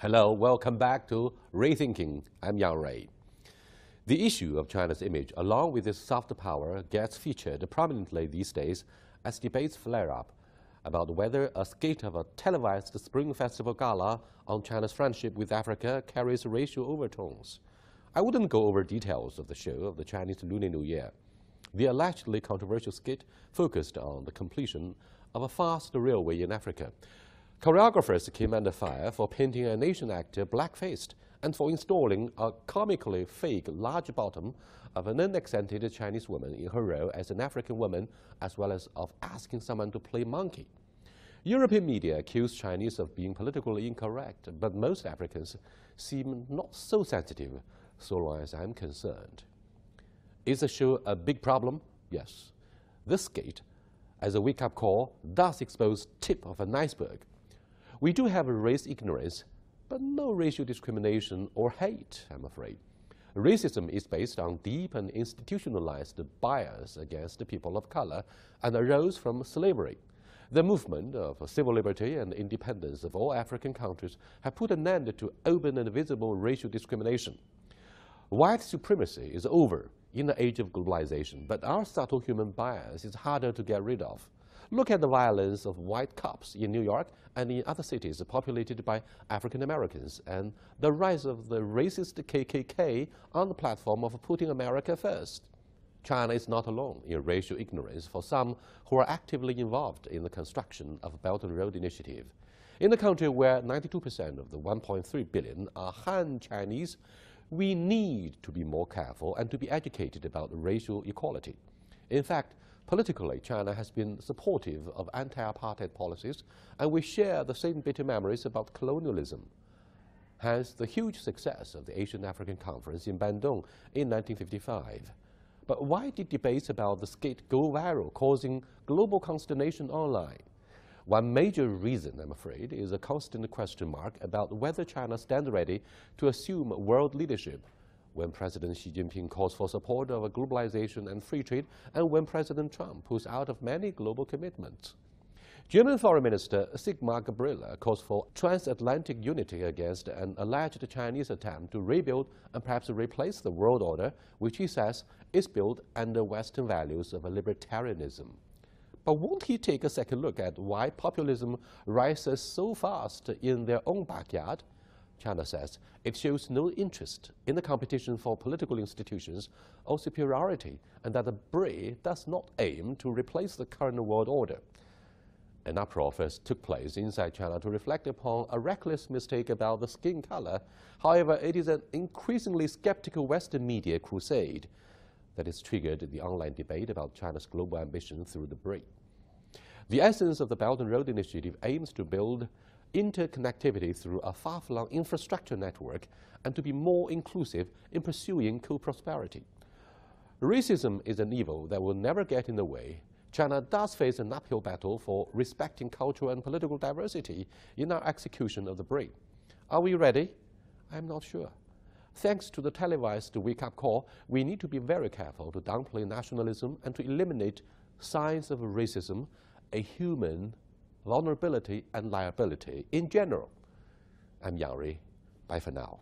Hello, welcome back to Rethinking. I'm Yang Ray. The issue of China's image, along with its soft power, gets featured prominently these days as debates flare up about whether a skit of a televised Spring Festival Gala on China's friendship with Africa carries racial overtones. I wouldn't go over details of the show of the Chinese Lunar New Year. The allegedly controversial skit focused on the completion of a fast railway in Africa. Choreographers came under fire for painting a nation actor black-faced and for installing a comically fake large bottom of an unaccented Chinese woman in her role as an African woman, as well as of asking someone to play monkey. European media accuse Chinese of being politically incorrect, but most Africans seem not so sensitive, so long as I'm concerned. Is the show a big problem? Yes. This skit, as a wake-up call, does expose tip of an iceberg. We do have race ignorance, but no racial discrimination or hate, I'm afraid. Racism is based on deep and institutionalized bias against the people of color and arose from slavery. The movement of civil liberty and independence of all African countries have put an end to open and visible racial discrimination. White supremacy is over in the age of globalization, but our subtle human bias is harder to get rid of. Look at the violence of white cops in New York and in other cities populated by African Americans, and the rise of the racist KKK on the platform of putting America first. China is not alone in racial ignorance for some who are actively involved in the construction of Belt and Road Initiative. In a country where 92% of the 1.3 billion are Han Chinese, we need to be more careful and to be educated about racial equality. In fact, politically, China has been supportive of anti-apartheid policies, and we share the same bitter memories about colonialism. Hence, the huge success of the Asian-African Conference in Bandung in 1955. But why did debates about the skit go viral, causing global consternation online? One major reason, I'm afraid, is a constant question mark about whether China stands ready to assume world leadership when President Xi Jinping calls for support of globalization and free trade, and when President Trump pulls out of many global commitments. German Foreign Minister Sigmar Gabriel calls for transatlantic unity against an alleged Chinese attempt to rebuild and perhaps replace the world order, which he says is built under Western values of libertarianism. But won't he take a second look at why populism rises so fast in their own backyard? China says it shows no interest in the competition for political institutions or superiority, and that the BRI does not aim to replace the current world order. An uproar first took place inside China to reflect upon a reckless mistake about the skin color. However, it is an increasingly skeptical Western media crusade that has triggered the online debate about China's global ambition through the BRI. The essence of the Belt and Road Initiative aims to build interconnectivity through a far-flung infrastructure network and to be more inclusive in pursuing co-prosperity. Racism is an evil that will never get in the way. China does face an uphill battle for respecting cultural and political diversity in our execution of the BRI. Are we ready? I'm not sure. Thanks to the televised wake-up call, we need to be very careful to downplay nationalism and to eliminate signs of racism, a human vulnerability and liability in general. I'm Yang Ray. Bye for now.